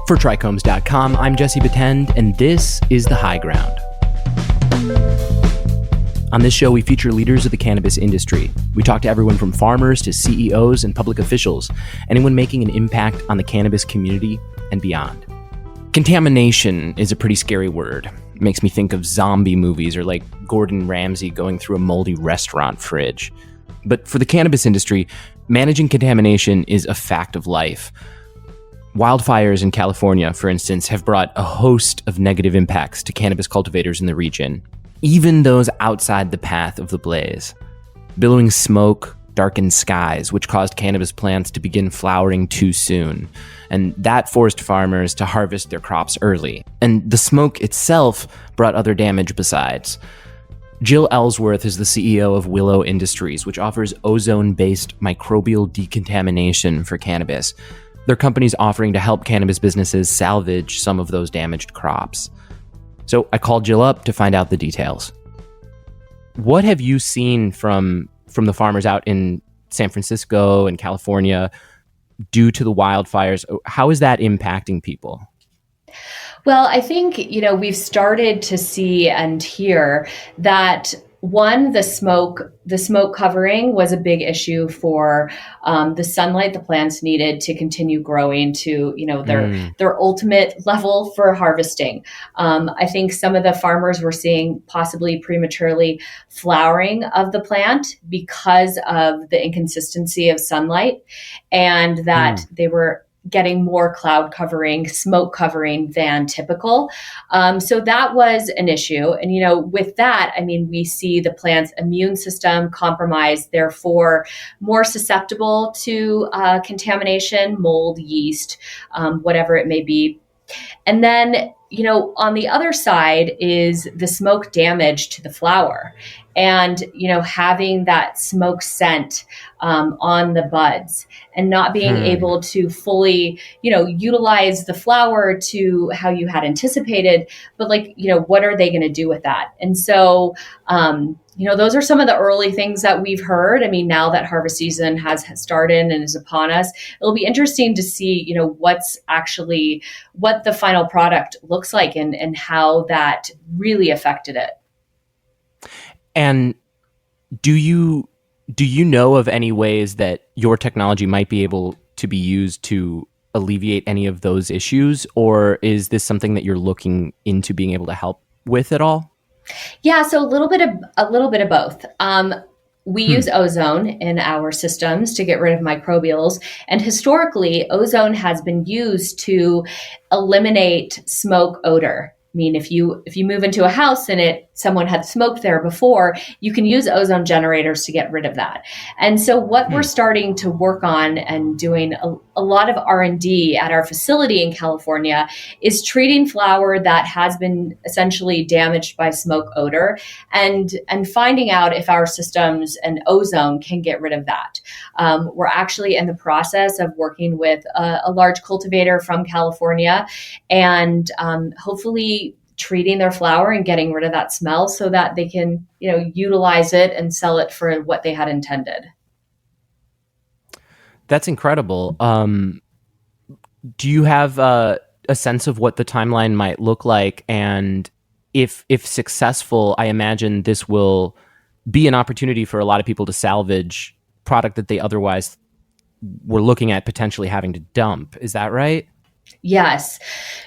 For TRICHOMES.com, I'm Jesse Batend, and this is The High Ground. On this show, we feature leaders of the cannabis industry. We talk to everyone from farmers to CEOs and public officials, anyone making an impact on the cannabis community and beyond. Contamination is a pretty scary word. It makes me think of zombie movies or like Gordon Ramsay going through a moldy restaurant fridge. But for the cannabis industry, managing contamination is a fact of life. Wildfires in California, for instance, have brought a host of negative impacts to cannabis cultivators in the region, even those outside the path of the blaze. Billowing smoke, darkened skies, which caused cannabis plants to begin flowering too soon. And that forced farmers to harvest their crops early. And the smoke itself brought other damage besides. Jill Ellsworth is the CEO of Willow Industries, which offers ozone-based microbial decontamination for cannabis. Their company's offering to help cannabis businesses salvage some of those damaged crops. So I called Jill up to find out the details. What have you seen from the farmers out in San Francisco and California due to the wildfires? How is that impacting people? Well, I think, we've started to see and hear that one, the smoke covering was a big issue for the sunlight the plants needed to continue growing to, their ultimate level for harvesting. I think some of the farmers were seeing possibly prematurely flowering of the plant because of the inconsistency of sunlight, and that they were getting more cloud covering, smoke covering than typical. So that was an issue. And, with that, we see the plant's immune system compromised, therefore more susceptible to contamination, mold, yeast, whatever it may be. And then, on the other side is the smoke damage to the flower. And, having that smoke scent on the buds and not being able to fully, utilize the flower to how you had anticipated. But what are they going to do with that? And so, those are some of the early things that we've heard. Now that harvest season has started and is upon us, it'll be interesting to see, what the final product looks like and how that really affected it. And do you know of any ways that your technology might be able to be used to alleviate any of those issues? Or is this something that you're looking into being able to help with at all? Yeah, so a little bit of both. We use ozone in our systems to get rid of microbials. And historically, ozone has been used to eliminate smoke odor. If you move into a house and someone had smoked there before, you can use ozone generators to get rid of that. And so what we're starting to work on and doing a lot of R&D at our facility in California is treating flower that has been essentially damaged by smoke odor and finding out if our systems and ozone can get rid of that. We're actually in the process of working with a large cultivator from California and hopefully treating their flower and getting rid of that smell so that they can, utilize it and sell it for what they had intended. That's incredible. Do you have a sense of what the timeline might look like? And if successful, I imagine this will be an opportunity for a lot of people to salvage product that they otherwise were looking at potentially having to dump. Is that right? Yes.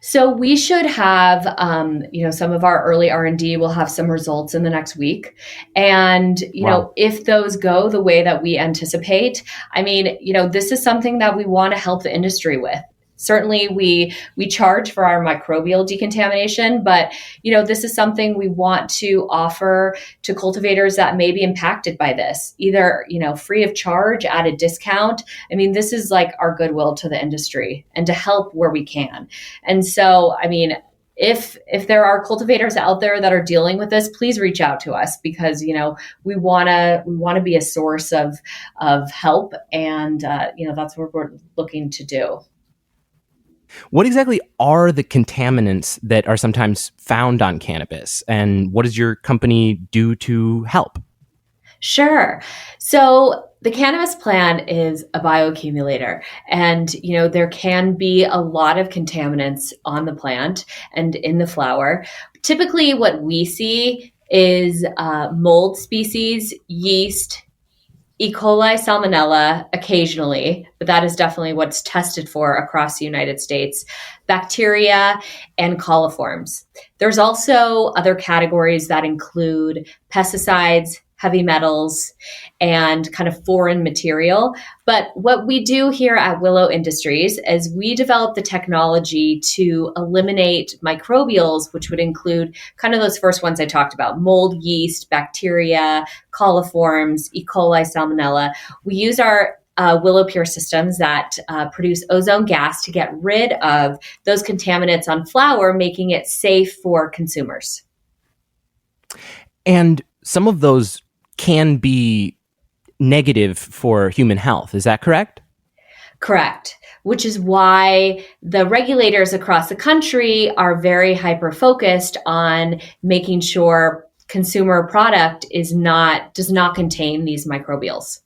So we should have, some of our early R&D will have some results in the next week. And, if those go the way that we anticipate, this is something that we want to help the industry with. Certainly we charge for our microbial decontamination, but this is something we want to offer to cultivators that may be impacted by this, either free of charge at a discount. This is like our goodwill to the industry and to help where we can. And so, if there are cultivators out there that are dealing with this, please reach out to us because we want to be a source of help, and that's what we're looking to do. What exactly are the contaminants that are sometimes found on cannabis, and what does your company do to help? Sure. So the cannabis plant is a bioaccumulator, and there can be a lot of contaminants on the plant and in the flower. Typically, what we see is mold species, yeast, E. coli, salmonella, occasionally, but that is definitely what's tested for across the United States, bacteria, and coliforms. There's also other categories that include pesticides, heavy metals, and kind of foreign material. But what we do here at Willow Industries is we develop the technology to eliminate microbials, which would include kind of those first ones I talked about: mold, yeast, bacteria, coliforms, E. coli, salmonella. We use our Willow Pure systems that produce ozone gas to get rid of those contaminants on flower, making it safe for consumers. And some of those can be negative for human health. Is that correct? Correct. Which is why the regulators across the country are very hyper-focused on making sure consumer product does not contain these microbials.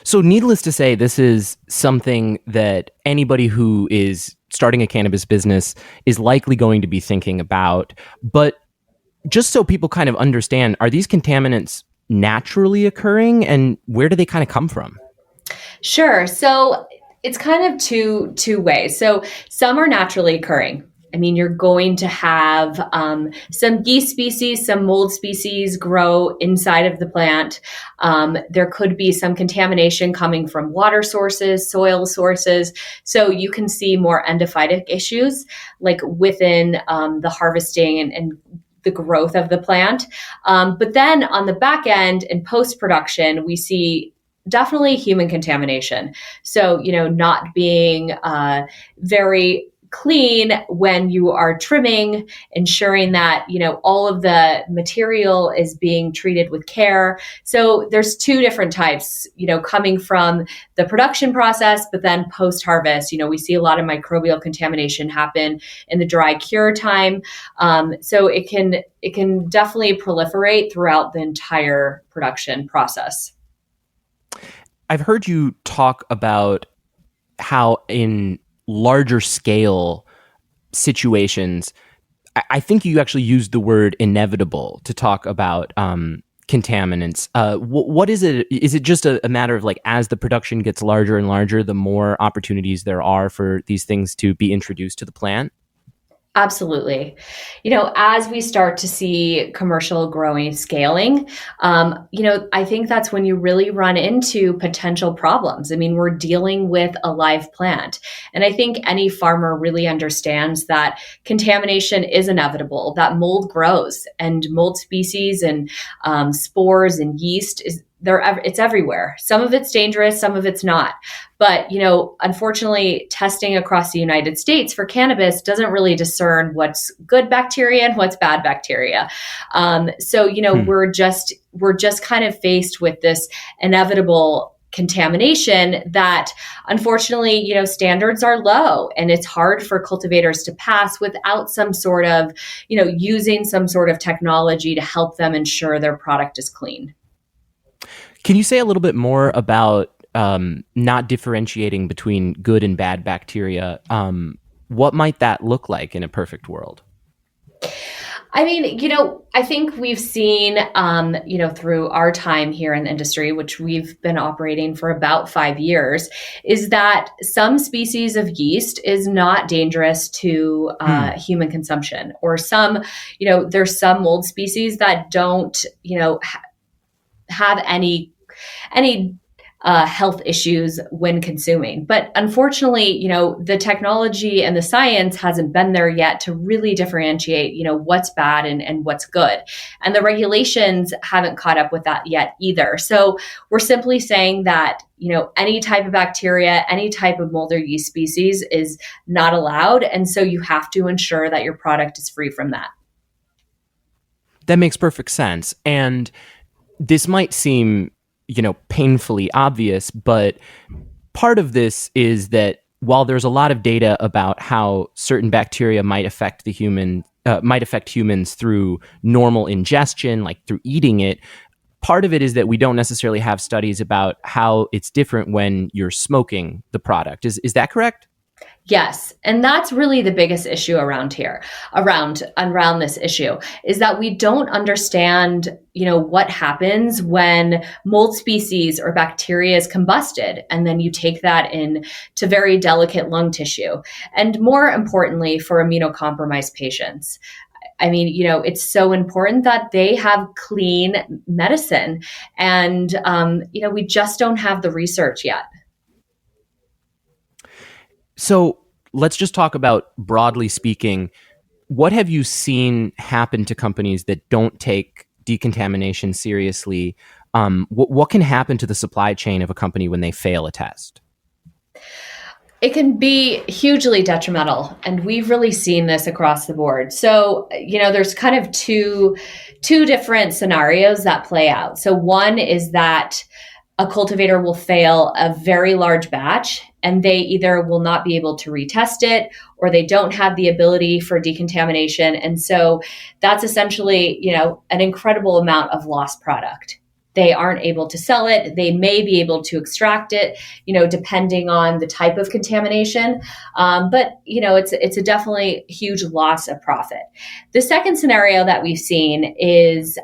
So needless to say, this is something that anybody who is starting a cannabis business is likely going to be thinking about. But just so people kind of understand, are these contaminants naturally occurring, and where do they kind of come from? Sure. So it's kind of two ways. So some are naturally occurring. I mean, you're going to have some yeast species, some mold species grow inside of the plant. There could be some contamination coming from water sources, soil sources. So you can see more endophytic issues like within the harvesting and the growth of the plant. But then on the back end in post-production, we see definitely human contamination. So, not being very clean when you are trimming, ensuring that, all of the material is being treated with care. So there's two different types, coming from the production process, but then post-harvest, we see a lot of microbial contamination happen in the dry cure time. So it can definitely proliferate throughout the entire production process. I've heard you talk about how in larger scale situations, I think you actually used the word inevitable to talk about contaminants. What is it? Is it just a matter of like, as the production gets larger and larger, the more opportunities there are for these things to be introduced to the plant? Absolutely. As we start to see commercial growing scaling, I think that's when you really run into potential problems. I mean, we're dealing with a live plant. And I think any farmer really understands that contamination is inevitable, that mold grows, and mold species and spores and yeast it's everywhere. Some of it's dangerous, some of it's not. But, unfortunately, testing across the United States for cannabis doesn't really discern what's good bacteria and what's bad bacteria. We're just kind of faced with this inevitable contamination that, unfortunately, standards are low, and it's hard for cultivators to pass without some sort of, using some sort of technology to help them ensure their product is clean. Can you say a little bit more about not differentiating between good and bad bacteria? What might that look like in a perfect world? I mean, I think we've seen, through our time here in the industry, which we've been operating for about 5 years, is that some species of yeast is not dangerous to human consumption, or some, there's some mold species that don't, have any health issues when consuming. But unfortunately, the technology and the science hasn't been there yet to really differentiate, what's bad and what's good. And the regulations haven't caught up with that yet either. So we're simply saying that, any type of bacteria, any type of mold or yeast species is not allowed. And so you have to ensure that your product is free from that. That makes perfect sense. And this might seem, painfully obvious, but part of this is that while there's a lot of data about how certain bacteria might affect humans through normal ingestion, like through eating it, part of it is that we don't necessarily have studies about how it's different when you're smoking the product. Is that correct? Yes. And that's really the biggest issue around here, around this issue, is that we don't understand, what happens when mold species or bacteria is combusted. And then you take that in to very delicate lung tissue. And more importantly, for immunocompromised patients. I mean, it's so important that they have clean medicine. And, we just don't have the research yet. So let's just talk about, broadly speaking, what have you seen happen to companies that don't take decontamination seriously? What can happen to the supply chain of a company when they fail a test? It can be hugely detrimental, and we've really seen this across the board. So, there's kind of two different scenarios that play out. So one is that a cultivator will fail a very large batch, and they either will not be able to retest it, or they don't have the ability for decontamination. And so that's essentially, an incredible amount of lost product. They aren't able to sell it. They may be able to extract it, depending on the type of contamination. But it's a definitely huge loss of profit. The second scenario that we've seen is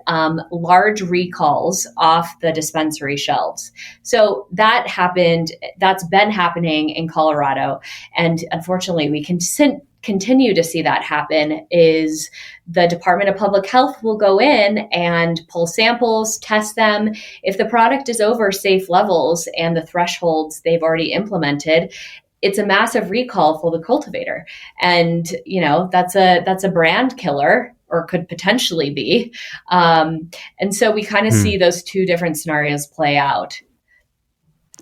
large recalls off the dispensary shelves. So that's been happening in Colorado. And unfortunately, we continue to see that happen. Is the Department of Public Health will go in and pull samples, test them. If the product is over safe levels and the thresholds they've already implemented, it's a massive recall for the cultivator. And, that's a brand killer, or could potentially be. And so we kind of see those two different scenarios play out.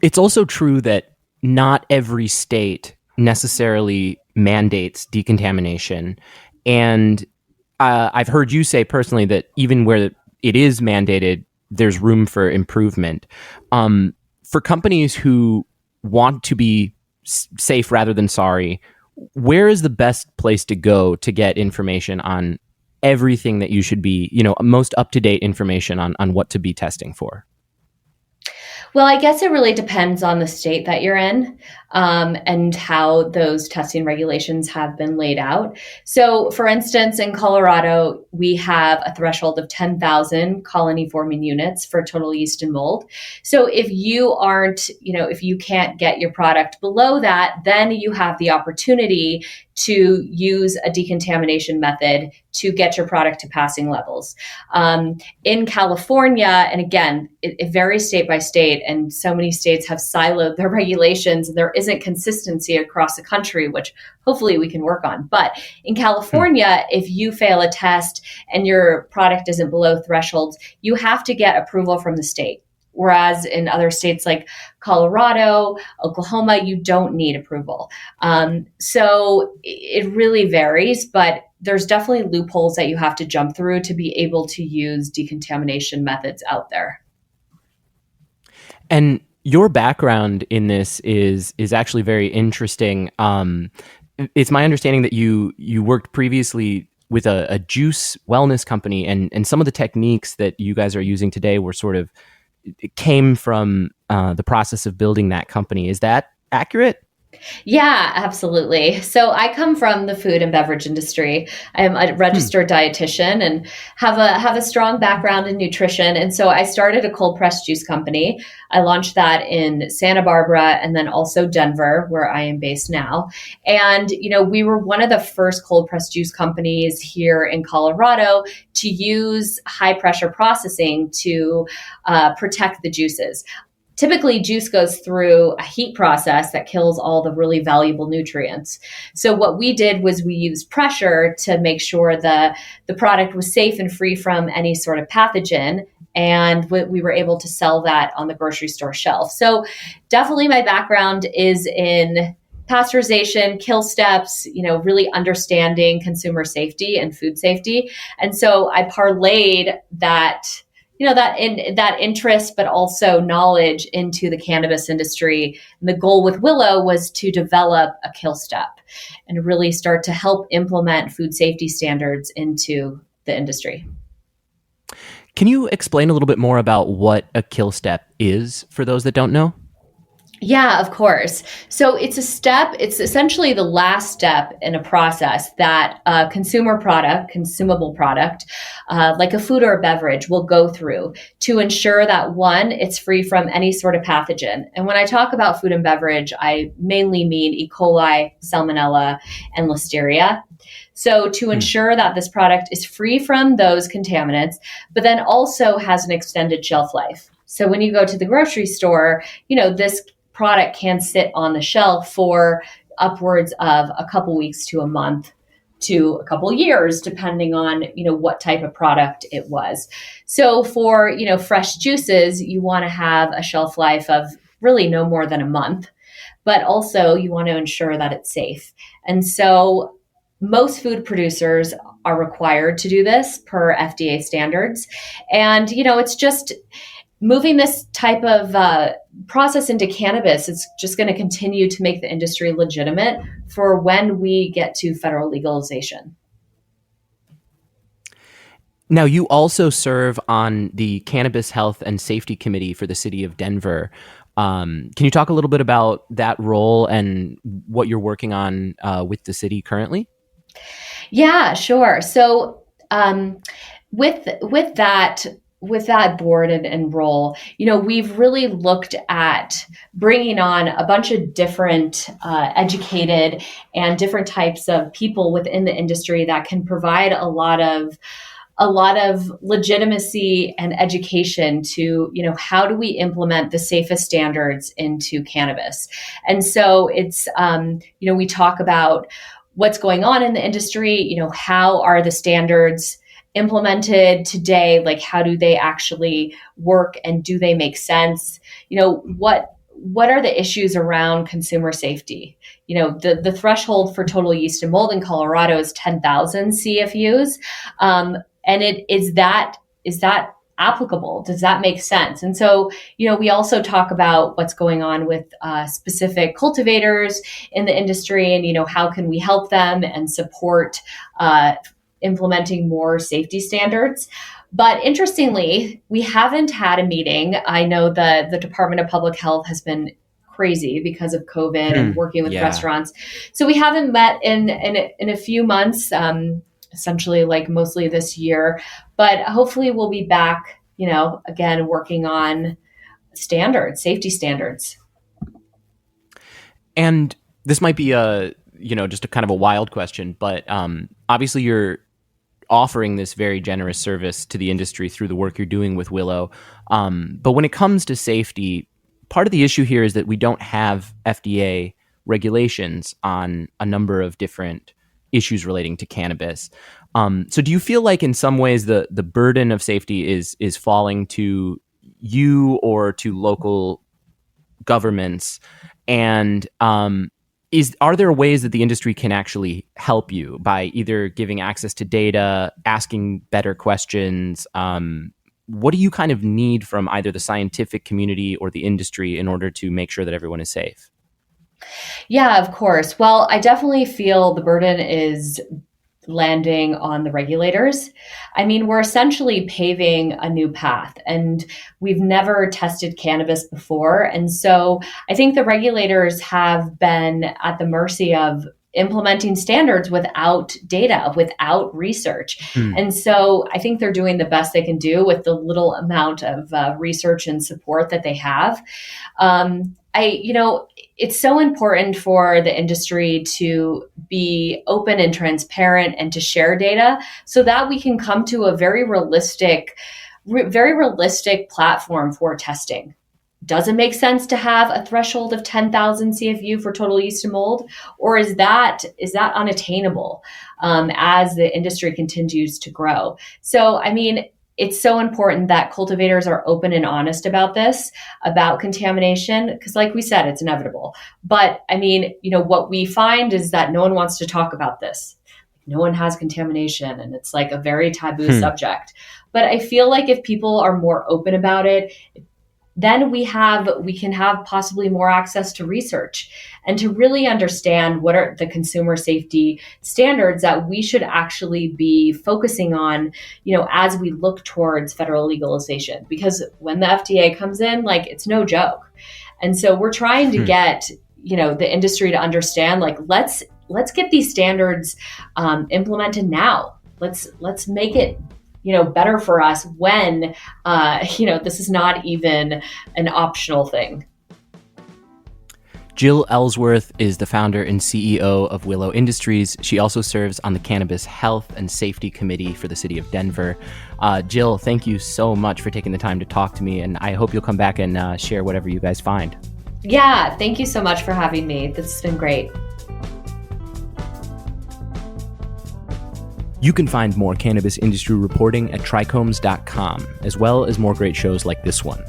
It's also true that not every state necessarily mandates decontamination. And I've heard you say personally that even where it is mandated, there's room for improvement. For companies who want to be safe rather than sorry, where is the best place to go to get information on everything that you should be, most up-to-date information on what to be testing for? Well, I guess it really depends on the state that you're in, and how those testing regulations have been laid out. So, for instance, in Colorado, we have a threshold of 10,000 colony forming units for total yeast and mold. So if you can't get your product below that, then you have the opportunity to use a decontamination method to get your product to passing levels. In California, and again, it varies state by state, and so many states have siloed their regulations, and there isn't consistency across the country, which hopefully we can work on. But in California, if you fail a test and your product isn't below thresholds, you have to get approval from the state. Whereas in other states like Colorado, Oklahoma, you don't need approval. So it really varies, but there's definitely loopholes that you have to jump through to be able to use decontamination methods out there. And your background in this is actually very interesting. It's my understanding that you worked previously with a juice wellness company, and some of the techniques that you guys are using today were it came from the process of building that company. Is that accurate? Yeah, absolutely. So I come from the food and beverage industry. I am a registered dietitian and have a strong background in nutrition. And so I started a cold pressed juice company. I launched that in Santa Barbara and then also Denver, where I am based now. And, we were one of the first cold pressed juice companies here in Colorado to use high pressure processing to protect the juices. Typically, juice goes through a heat process that kills all the really valuable nutrients. So what we did was we used pressure to make sure the product was safe and free from any sort of pathogen. And we were able to sell that on the grocery store shelf. So definitely my background is in pasteurization, kill steps, really understanding consumer safety and food safety. And so I parlayed that interest, but also knowledge into the cannabis industry. And the goal with Willow was to develop a kill step and really start to help implement food safety standards into the industry. Can you explain a little bit more about what a kill step is for those that don't know? Yeah, of course. So it's it's essentially the last step in a process that a consumable product, like a food or a beverage, will go through to ensure that one, it's free from any sort of pathogen. And when I talk about food and beverage, I mainly mean E. coli, salmonella, and listeria. So to ensure that this product is free from those contaminants, but then also has an extended shelf life. So when you go to the grocery store, this product can sit on the shelf for upwards of a couple weeks to a month to a couple years, depending on, what type of product it was. So for, fresh juices, you want to have a shelf life of really no more than a month, but also you want to ensure that it's safe. And so most food producers are required to do this per FDA standards. And, it's just moving this type of process into cannabis. It's just going to continue to make the industry legitimate for when we get to federal legalization. Now, you also serve on the Cannabis Health and Safety Committee for the city of Denver. Can you talk a little bit about that role and what you're working on with the city currently? Yeah, sure. So with that board and role, we've really looked at bringing on a bunch of different educated and different types of people within the industry that can provide a lot of legitimacy and education to, how do we implement the safest standards into cannabis? And so it's, we talk about what's going on in the industry, how are the standards implemented today? Like, how do they actually work and do they make sense? What are the issues around consumer safety? The threshold for total yeast and mold in Colorado is 10,000 CFUs. And is that applicable? Does that make sense? And so, we also talk about what's going on with specific cultivators in the industry and, how can we help them and support implementing more safety standards. But interestingly, we haven't had a meeting. I know the Department of Public Health has been crazy because of COVID and working with restaurants. So we haven't met in a few months, essentially like mostly this year, but hopefully we'll be back, again, working on safety standards. And this might be just a kind of a wild question, but obviously you're offering this very generous service to the industry through the work you're doing with Willow. But when it comes to safety, part of the issue here is that we don't have FDA regulations on a number of different issues relating to cannabis. So do you feel like in some ways the burden of safety is falling to you or to local governments? And are there ways that the industry can actually help you by either giving access to data, asking better questions? What do you kind of need from either the scientific community or the industry in order to make sure that everyone is safe? Yeah, of course. Well, I definitely feel the burden is landing on the regulators. I mean, we're essentially paving a new path and we've never tested cannabis before. And so I think the regulators have been at the mercy of implementing standards without data, without research. And so I think they're doing the best they can do with the little amount of research and support that they have. It's so important for the industry to be open and transparent and to share data so that we can come to a very realistic platform for testing. Does it make sense to have a threshold of 10,000 CFU for total yeast and mold? Or is that unattainable as the industry continues to grow? So, I mean, it's so important that cultivators are open and honest about this, about contamination, because like we said, it's inevitable. But I mean, what we find is that no one wants to talk about this. No one has contamination and it's like a very taboo subject. But I feel like if people are more open about it, then we can have possibly more access to research and to really understand what are the consumer safety standards that we should actually be focusing on, as we look towards federal legalization. Because when the FDA comes in, like, it's no joke. And so we're trying to get, the industry to understand, like, let's get these standards implemented now. Let's make it better for us when, this is not even an optional thing. Jill Ellsworth is the founder and CEO of Willow Industries. She also serves on the Cannabis Health and Safety Committee for the city of Denver. Jill, thank you so much for taking the time to talk to me, and I hope you'll come back and share whatever you guys find. Yeah, thank you so much for having me. This has been great. You can find more cannabis industry reporting at TRICHOMES.com, as well as more great shows like this one.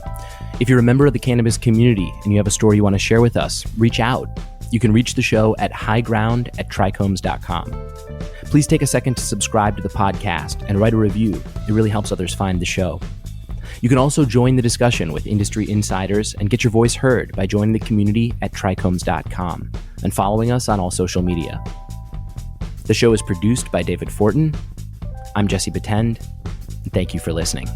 If you're a member of the cannabis community and you have a story you want to share with us, reach out. You can reach the show at highground@trichomes.com. Please take a second to subscribe to the podcast and write a review. It really helps others find the show. You can also join the discussion with industry insiders and get your voice heard by joining the community at trichomes.com and following us on all social media. The show is produced by David Fortin. I'm Jesse Batend, and thank you for listening.